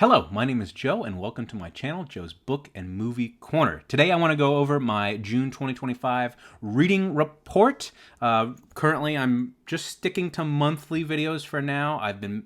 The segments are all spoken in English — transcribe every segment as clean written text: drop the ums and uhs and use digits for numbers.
Hello, my name is Joe, and welcome to my channel, Joe's Book and Movie Corner. Today I want to go over my June 2025 reading report. Currently, I'm just sticking to monthly videos for now. I've been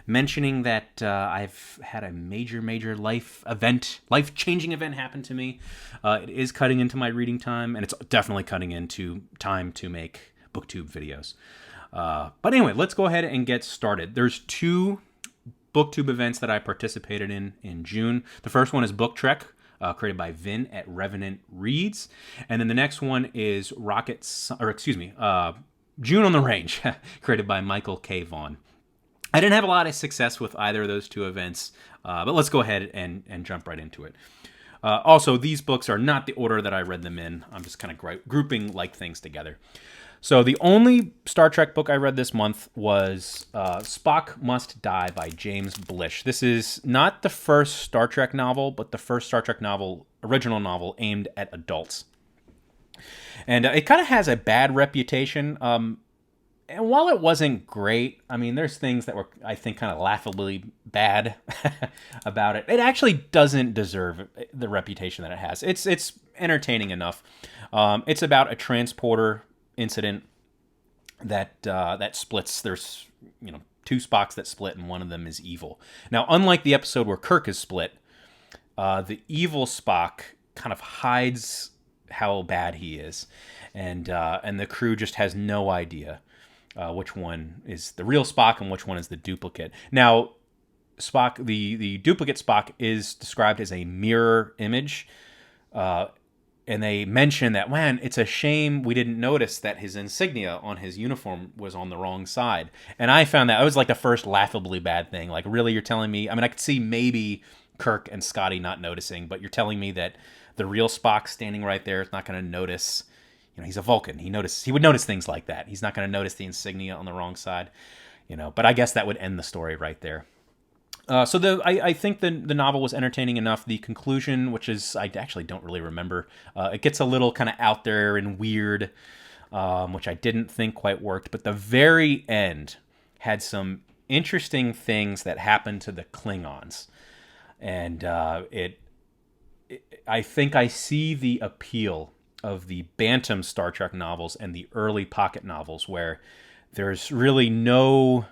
mentioning that I've had a major life-changing event happen to me. It is cutting into my reading time, and it's definitely cutting into time to make BookTube videos. But anyway, let's go ahead and get started. There's two BookTube events that I participated in June. The first one is BookTrek, created by Vin at revenantreads, and then the next one is June on the Range, created by Micheal K. Vaughan. I didn't have a lot of success with either of those two events, but let's go ahead and jump right into it. Also, these books are not the order that I read them in. I'm just kind of grouping like things together. So the only Star Trek book I read this month was Spock Must Die by James Blish. This is not the first Star Trek novel, but the first Star Trek original novel aimed at adults. And it kind of has a bad reputation. And while it wasn't great, I mean, there's things that were, I think, kind of laughably bad about it. It actually doesn't deserve the reputation that it has. It's entertaining enough. It's about a transporter incident that splits. There's two Spocks that split, and one of them is evil. Now, unlike the episode where Kirk is split, the evil Spock kind of hides how bad he is, and the crew just has no idea which one is the real Spock and which one is the duplicate. Now, Spock, the duplicate Spock, is described as a mirror image. And they mention that, man, it's a shame we didn't notice that his insignia on his uniform was on the wrong side. And I found that was like the first laughably bad thing. Like, really, you're telling me? I mean, I could see maybe Kirk and Scotty not noticing, but you're telling me that the real Spock standing right there is not going to notice. He's a Vulcan. He would notice things like that. He's not going to notice the insignia on the wrong side. But I guess that would end the story right there. So I think the novel was entertaining enough. The conclusion, which is I actually don't really remember, it gets a little kind of out there and weird, which I didn't think quite worked. But the very end had some interesting things that happened to the Klingons, and I think I see the appeal of the Bantam Star Trek novels and the early pocket novels, where there's really no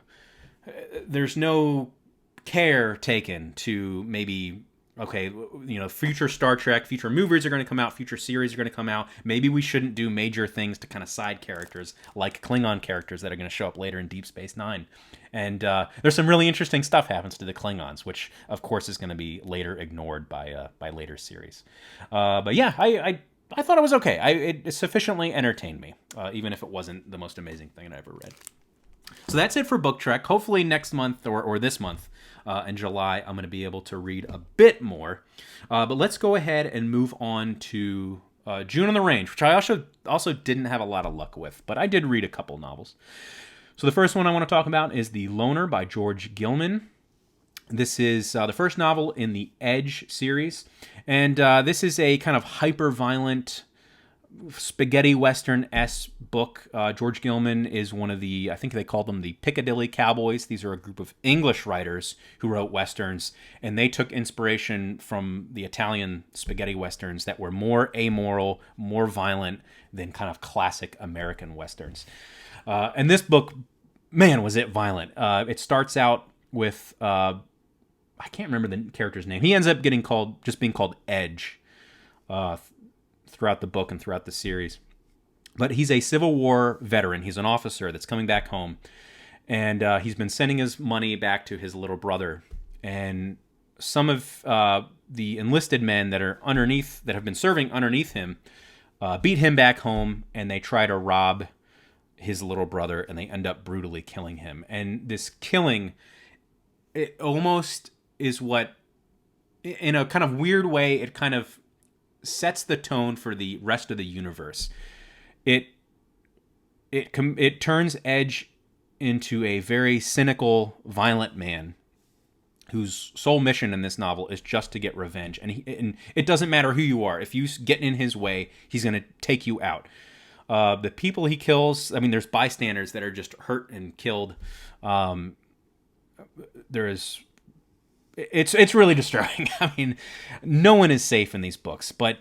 care taken to maybe, future Star Trek, future movies are going to come out, future series are going to come out. Maybe we shouldn't do major things to kind of side characters like Klingon characters that are going to show up later in Deep Space Nine. And there's some really interesting stuff happens to the Klingons, which of course is going to be later ignored by later series. But yeah, I thought it was okay. It sufficiently entertained me, even if it wasn't the most amazing thing I ever read. So that's it for BookTrek. Hopefully next month or this month in July, I'm going to be able to read a bit more. But let's go ahead and move on to June on the Range, which I also didn't have a lot of luck with, but I did read a couple novels. So the first one I want to talk about is The Loner by George Gilman. This is the first novel in the Edge series, and this is a kind of hyper-violent spaghetti western-esque book. George Gilman is one of I think they called them the Piccadilly Cowboys. These are a group of English writers who wrote westerns, and they took inspiration from the Italian spaghetti westerns that were more amoral, more violent than kind of classic American westerns. And this book, man, was it violent. It starts out with, I can't remember the character's name. He ends up being called Edge throughout the book and throughout the series. But he's a Civil War veteran. He's an officer that's coming back home. And he's been sending his money back to his little brother. And some of the enlisted men that have been serving underneath him beat him back home, and they try to rob his little brother, and they end up brutally killing him. And this killing, it almost is what, in a kind of weird way, it kind of sets the tone for the rest of the universe. It turns Edge into a very cynical, violent man whose sole mission in this novel is just to get revenge. And it doesn't matter who you are. If you get in his way, he's going to take you out. The people he kills, I mean, there's bystanders that are just hurt and killed. There is It's really disturbing. I mean, no one is safe in these books, but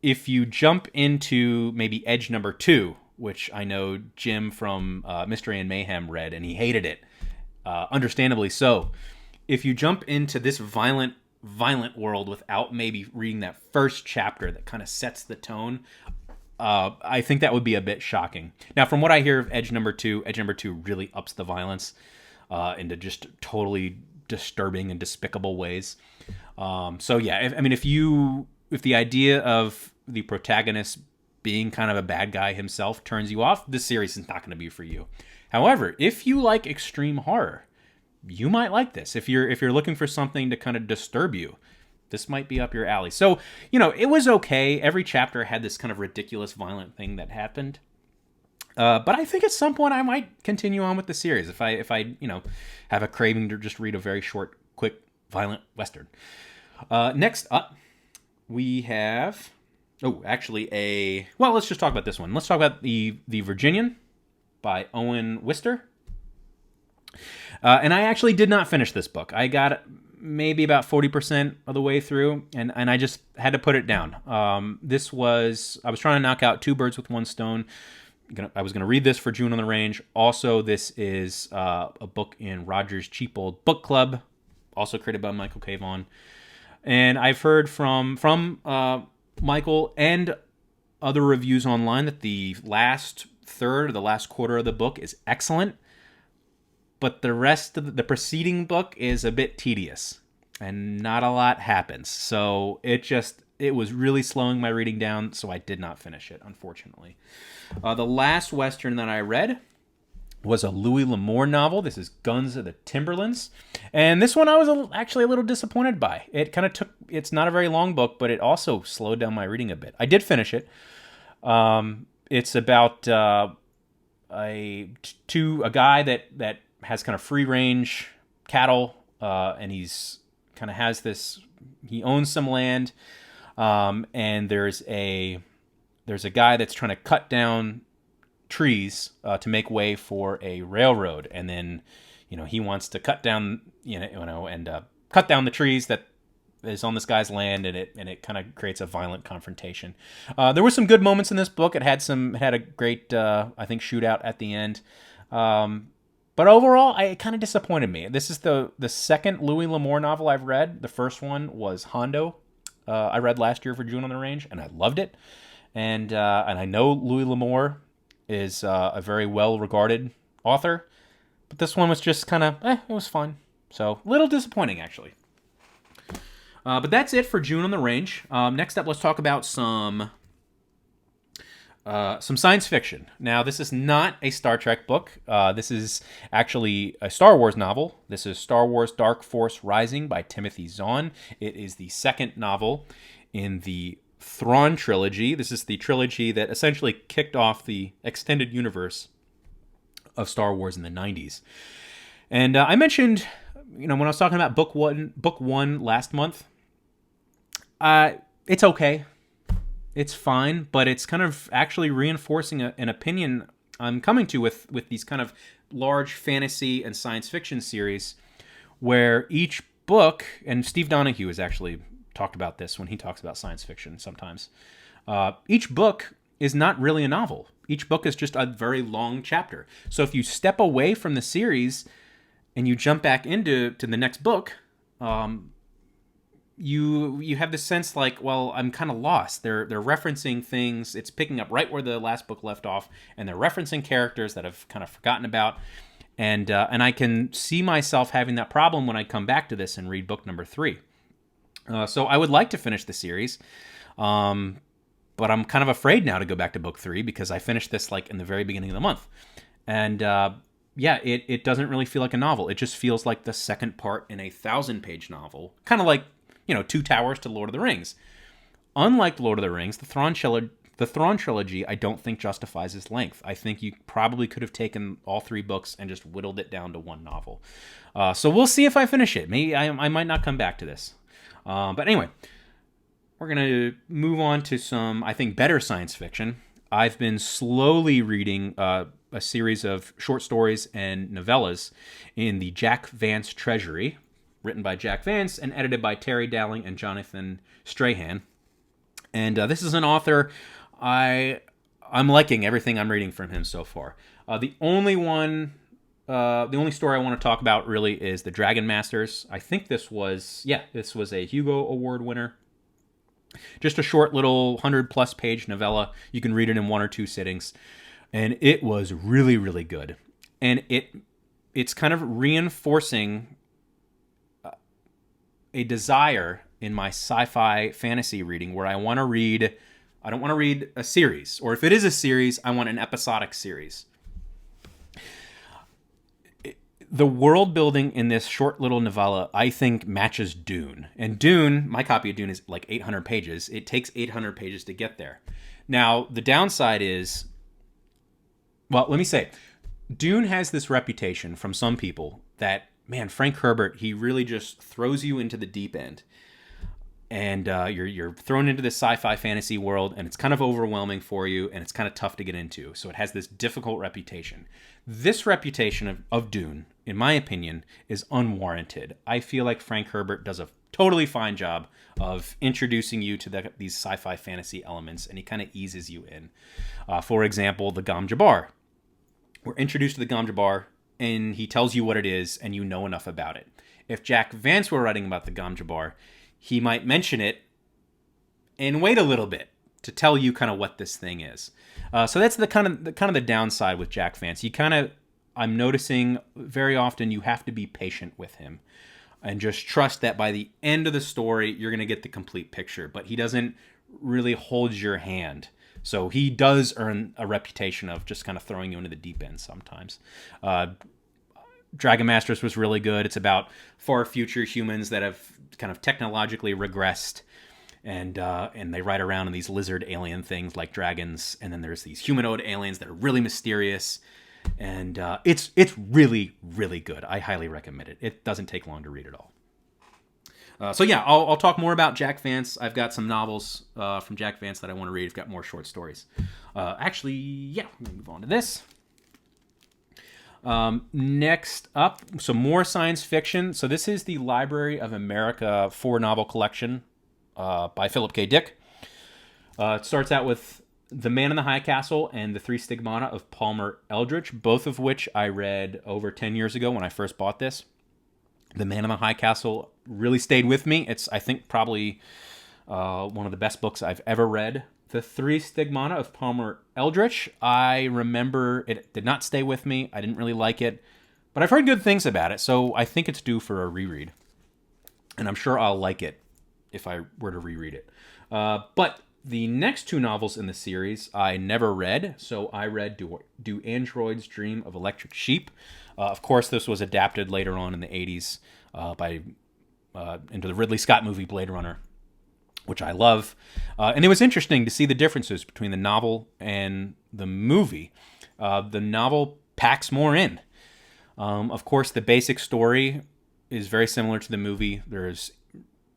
if you jump into maybe Edge number 2, which I know Jim from Mystery and Mayhem read, and he hated it, understandably so. If you jump into this violent world without maybe reading that first chapter that kind of sets the tone, I think that would be a bit shocking. Now, from what I hear of Edge number 2 really ups the violence into just totally disturbing and despicable ways. So yeah, if the idea of the protagonist being kind of a bad guy himself turns you off, this series is not going to be for you. However, if you like extreme horror, you might like this. If you're looking for something to kind of disturb you, this might be up your alley. So, it was okay. Every chapter had this kind of ridiculous, violent thing that happened. But I think at some point I might continue on with the series if I have a craving to just read a very short, quick, violent Western. Next up, we have... let's just talk about this one. Let's talk about the Virginian by Owen Wister. And I actually did not finish this book. I got maybe about 40% of the way through, and I just had to put it down. I was trying to knock out 2 birds with 1 stone. I was going to read this for June on the Range. Also, this is a book in Roger's Cheap Old Book Club, also created by Michael K. Vaughan. And I've heard from Michael and other reviews online that the last third or the last quarter of the book is excellent, but the rest of the preceding book is a bit tedious and not a lot happens. So it was really slowing my reading down, so I did not finish it, unfortunately. The last Western that I read was a Louis L'Amour novel. This is Guns of the Timberlands. And this one I was actually a little disappointed by. It kind of it's not a very long book, but it also slowed down my reading a bit. I did finish it. It's about a guy that has kind of free range cattle, and he's kind of has this, he owns some land, and there's a guy that's trying to cut down trees to make way for a railroad, and then he wants to cut down cut down the trees that is on this guy's land, and it kind of creates a violent confrontation. There were some good moments in this book. It had a great I think shootout at the end, but overall it kind of disappointed me. This is the second Louis L'Amour novel I've read. The first one was Hondo. I read last year for June on the Range, and I loved it. And I know Louis L'Amour is a very well-regarded author, but this one was just kind of, it was fun. So, a little disappointing, actually. But that's it for June on the Range. Next up, let's talk about some science fiction. Now, this is not a Star Trek book. This is actually a Star Wars novel. This is Star Wars Dark Force Rising by Timothy Zahn. It is the second novel in the Thrawn trilogy. This is the trilogy that essentially kicked off the extended universe of Star Wars in the 90s. And I mentioned, when I was talking about book one last month, it's okay. It's fine, but it's kind of actually reinforcing an opinion I'm coming to with these kind of large fantasy and science fiction series, where each book, and Steve Donahue has actually talked about this when he talks about science fiction sometimes, each book is not really a novel. Each book is just a very long chapter. So if you step away from the series and you jump back into the next book, you have this sense like, well, I'm kind of lost. They're referencing things. It's picking up right where the last book left off, and they're referencing characters that I've kind of forgotten about. And I can see myself having that problem when I come back to this and read book number 3. So I would like to finish the series, but I'm kind of afraid now to go back to book 3 because I finished this like in the very beginning of the month. And it doesn't really feel like a novel. It just feels like the second part in a 1,000-page novel, kind of like, Two Towers to Lord of the Rings. Unlike Lord of the Rings, the Thrawn trilogy, I don't think justifies its length. I think you probably could have taken all 3 books and just whittled it down to one novel. So we'll see if I finish it. Maybe I might not come back to this. But anyway, we're going to move on to some, I think, better science fiction. I've been slowly reading a series of short stories and novellas in the Jack Vance Treasury. written by Jack Vance and edited by Terry Dowling and Jonathan Strahan. And this is an author I'm liking everything I'm reading from him so far. The only story I want to talk about really is The Dragon Masters. I think this was a Hugo Award winner. Just a short little 100-plus page novella. You can read it in 1 or 2 sittings. And it was really, really good. And it's kind of reinforcing a desire in my sci-fi fantasy reading where I don't want to read a series. Or if it is a series, I want an episodic series. The world building in this short little novella, I think, matches Dune. And Dune, my copy of Dune is like 800 pages. It takes 800 pages to get there. Now, the downside is, well, let me say, Dune has this reputation from some people that, man, Frank Herbert, he really just throws you into the deep end. And you're thrown into this sci-fi fantasy world, and it's kind of overwhelming for you, and it's kind of tough to get into. So it has this difficult reputation. This reputation of Dune, in my opinion, is unwarranted. I feel like Frank Herbert does a totally fine job of introducing you to these sci-fi fantasy elements, and he kind of eases you in. For example, the Gom Jabbar. We're introduced to the Gom Jabbar, and he tells you what it is, and you know enough about it. If Jack Vance were writing about the Gom Jabbar, he might mention it and wait a little bit to tell you kind of what this thing is. So that's the kind of the downside with Jack Vance. I'm noticing very often you have to be patient with him and just trust that by the end of the story, you're going to get the complete picture. But he doesn't really hold your hand. So he does earn a reputation of just kind of throwing you into the deep end sometimes. Dragon Masters was really good. It's about far future humans that have kind of technologically regressed, and they ride around in these lizard alien things like dragons, and then there's these humanoid aliens that are really mysterious, and it's really, really good. I highly recommend it. It doesn't take long to read at all. So yeah, I'll talk more about Jack Vance. I've got some novels from Jack Vance that I want to read. I've got more short stories. Actually, yeah, we'll move on to this. Next up, some more science fiction. So this is the Library of America 4-novel collection by Philip K. Dick. It starts out with The Man in the High Castle and The Three Stigmata of Palmer Eldritch, both of which I read over 10 years ago when I first bought this. The Man in the High Castle really stayed with me. It's, I think, probably one of the best books I've ever read. The Three Stigmata of Palmer Eldritch, I remember it did not stay with me. I didn't really like it, but I've heard good things about it, so I think it's due for a reread. And I'm sure I'll like it if I were to reread it. But the next 2 novels in the series I never read, so I read Do Androids Dream of Electric Sheep? Of course, this was adapted later on in the 80s into the Ridley Scott movie Blade Runner, which I love. And it was interesting to see the differences between the novel and the movie. The novel packs more in. Of course, the basic story is very similar to the movie. There's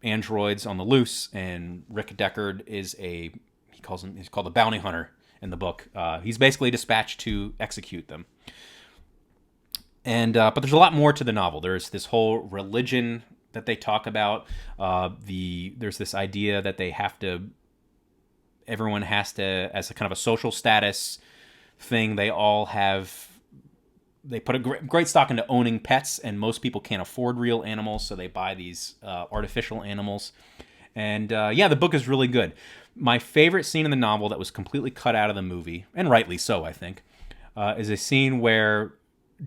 androids on the loose, and Rick Deckard is he's called a bounty hunter in the book. He's basically dispatched to execute them. And but there's a lot more to the novel. There's this whole religion that they talk about. There's this idea that everyone has to, as a kind of a social status thing, they put a great stock into owning pets, and most people can't afford real animals, so they buy these artificial animals. And the book is really good. My favorite scene in the novel that was completely cut out of the movie, and rightly so, I think, is a scene where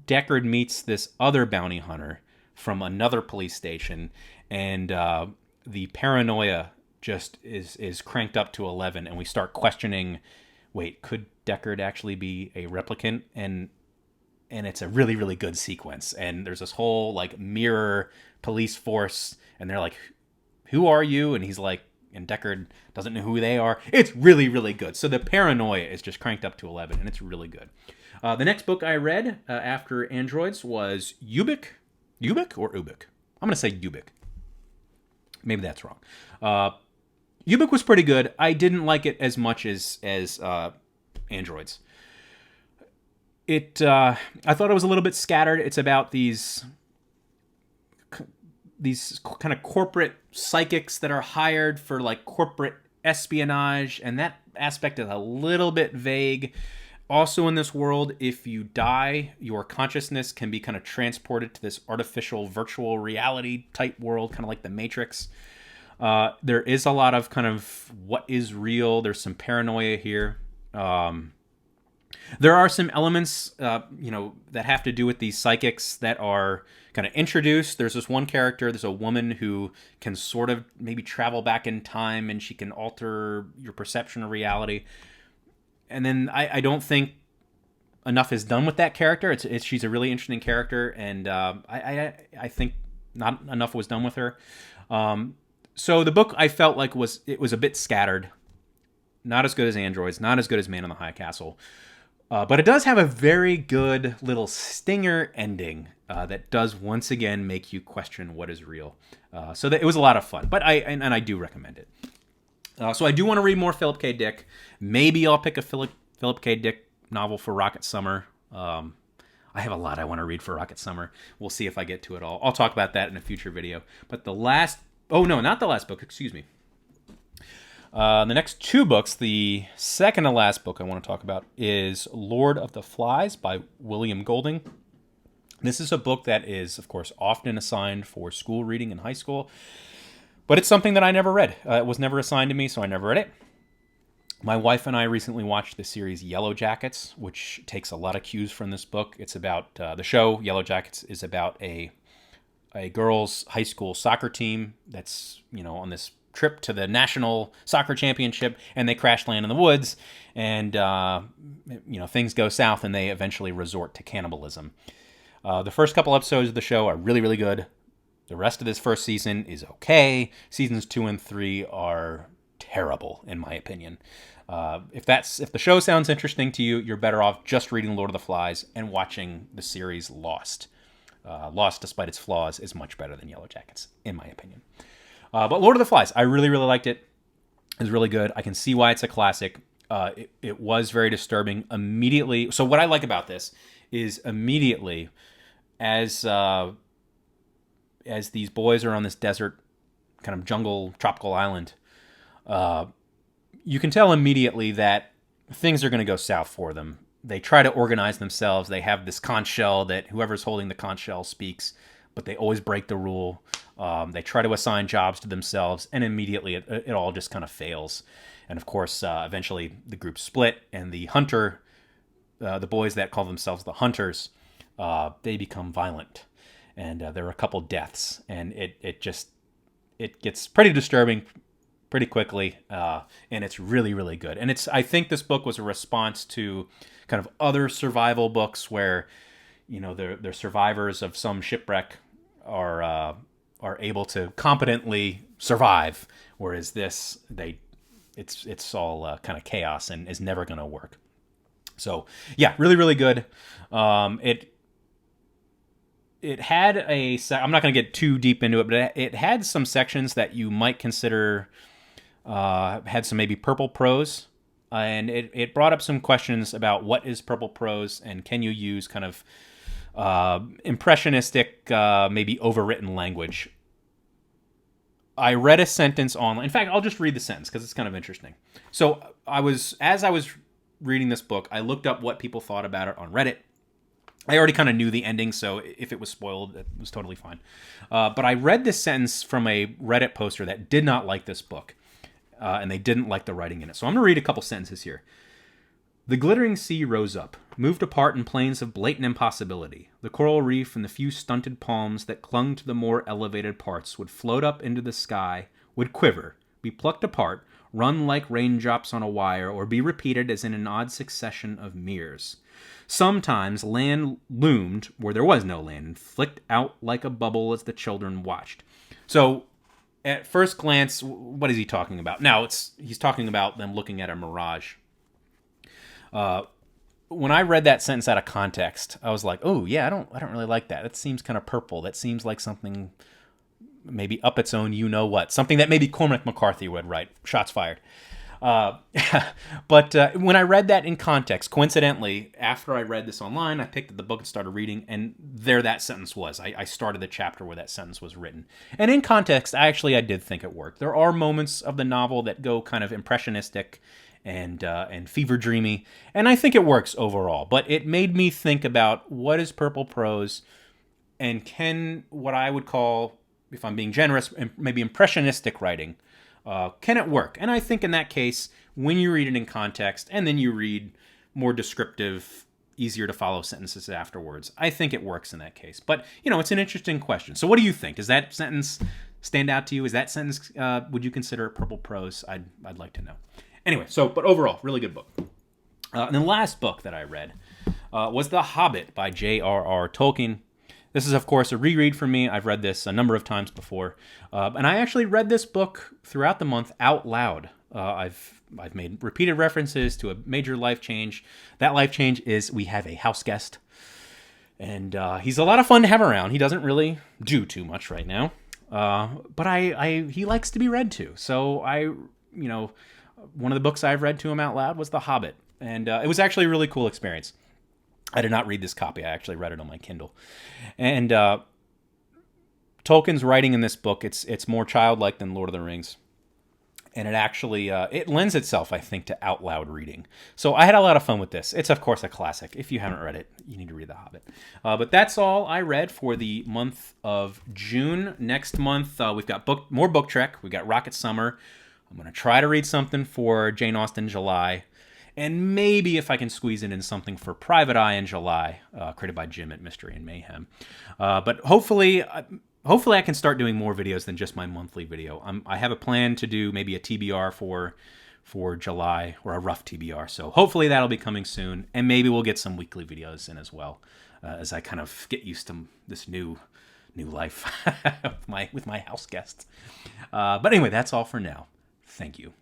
Deckard meets this other bounty hunter from another police station, and the paranoia just is cranked up to 11, and we start questioning, wait, could Deckard actually be a replicant? And it's a really, really good sequence. And there's this whole like mirror police force, and they're like, who are you? And he's like, and Deckard doesn't know who they are. It's really, really good. So the paranoia is just cranked up to 11, and it's really good. The next book I read after Androids was Ubik. Ubik or Ubik? I'm going to say Ubik. Maybe that's wrong. Ubik was pretty good. I didn't like it as much as Androids. I thought it was a little bit scattered. It's about these these kind of corporate psychics that are hired for like corporate espionage, and that aspect is a little bit vague. Also in this world, if you die, your consciousness can be kind of transported to this artificial virtual reality type world, kind of like the Matrix. There is a lot of kind of what is real. There's some paranoia here. There are some elements, that have to do with these psychics that are kind of introduced. There's this one character, there's a woman who can sort of maybe travel back in time, and she can alter your perception of reality. And then I don't think enough is done with that character. She's a really interesting character, and I think not enough was done with her. So the book, I felt like was a bit scattered. Not as good as Androids, not as good as Man in the High Castle. But it does have a very good little stinger ending that does once again make you question what is real. So that it was a lot of fun, but I do recommend it. So I do want to read more Philip K. Dick. Maybe I'll pick a Philip K. Dick novel for Rocket Summer. I have a lot I want to read for Rocket Summer. We'll see if I get to it all. I'll talk about that in a future video. But not the last book, excuse me. The next two books, the second to last book I want to talk about is Lord of the Flies by William Golding. This is a book that is, of course, often assigned for school reading in high school, but it's something that I never read. It was never assigned to me, so I never read it. My wife and I recently watched the series Yellow Jackets, which takes a lot of cues from this book. It's about, the show Yellow Jackets is about a girls' high school soccer team that's, on this trip to the national soccer championship, and they crash land in the woods, and things go south, and they eventually resort to cannibalism. The first couple episodes of the show are really, really good. The rest of this first season is okay. Seasons 2 and 3 are terrible, in my opinion. If the show sounds interesting to you, you're better off just reading Lord of the Flies and watching the series Lost. Lost, despite its flaws, is much better than Yellow Jackets, in my opinion. But Lord of the Flies, I really, really liked it. It was really good. I can see why it's a classic. It was very disturbing immediately. So what I like about this is immediately, as these boys are on this desert, kind of jungle, tropical island, you can tell immediately that things are going to go south for them. They try to organize themselves. They have this conch shell that whoever's holding the conch shell speaks, but they always break the rule. They try to assign jobs to themselves, and immediately it all just kind of fails. And of course, eventually the group split, and the boys that call themselves the Hunters, they become violent. And there are a couple deaths, and it gets pretty disturbing pretty quickly, and it's really, really good. And I think this book was a response to kind of other survival books where, they're survivors of some shipwreck are able to competently survive, whereas this, it's all kind of chaos and is never going to work. So yeah, really, really good. It had I'm not going to get too deep into it, but it had some sections that you might consider had some maybe purple prose, and it brought up some questions about what is purple prose, and can you use kind of impressionistic, maybe overwritten language. I read a sentence online. In fact, I'll just read the sentence because it's kind of interesting. So as I was reading this book, I looked up what people thought about it on Reddit. I already kind of knew the ending, so if it was spoiled, it was totally fine. But I read this sentence from a Reddit poster that did not like this book, and they didn't like the writing in it. So I'm going to read a couple sentences here. The glittering sea rose up, moved apart in plains of blatant impossibility. The coral reef and the few stunted palms that clung to the more elevated parts would float up into the sky, would quiver, be plucked apart, run like raindrops on a wire, or be repeated as in an odd succession of mirrors. Sometimes land loomed where there was no land, and flicked out like a bubble as the children watched. So, at first glance, what is he talking about? Now, he's talking about them looking at a mirage. When I read that sentence out of context, I was like, oh yeah, I don't really like that. That seems kind of purple. That seems like something maybe up its own you-know-what. Something that maybe Cormac McCarthy would write. Shots fired. Uh, but when I read that in context, coincidentally, after I read this online, I picked up the book and started reading, and there that sentence was. I started the chapter where that sentence was written. And in context, I did think it worked. There are moments of the novel that go kind of impressionistic and fever dreamy, and I think it works overall. But it made me think about what is purple prose, and can what I would call, if I'm being generous, maybe impressionistic writing, can it work? And I think in that case, when you read it in context and then you read more descriptive, easier to follow sentences afterwards, I think it works in that case. But, it's an interesting question. So what do you think? Does that sentence stand out to you? Is that sentence, would you consider purple prose? I'd like to know. Anyway, but overall, really good book. And the last book that I read was The Hobbit by J.R.R. Tolkien. This is, of course, a reread for me. I've read this a number of times before. And I actually read this book throughout the month out loud. I've made repeated references to a major life change. That life change is we have a house guest. And he's a lot of fun to have around. He doesn't really do too much right now. But he likes to be read to. So one of the books I've read to him out loud was The Hobbit. And it was actually a really cool experience. I did not read this copy. I actually read it on my Kindle. And Tolkien's writing in this book, it's more childlike than Lord of the Rings. And it actually, it lends itself, I think, to out loud reading. So I had a lot of fun with this. It's, of course, a classic. If you haven't read it, you need to read The Hobbit. But that's all I read for the month of June. Next month, we've got more BookTrek. We've got Rocket Summer. I'm going to try to read something for Jane Austen July. And maybe if I can squeeze it in something for Private Eye in July, created by Jim at Mystery and Mayhem. But hopefully I can start doing more videos than just my monthly video. I have a plan to do maybe a TBR for July, or a rough TBR. So hopefully that'll be coming soon. And maybe we'll get some weekly videos in as well, as I kind of get used to this new life with my house guests. But anyway, that's all for now. Thank you.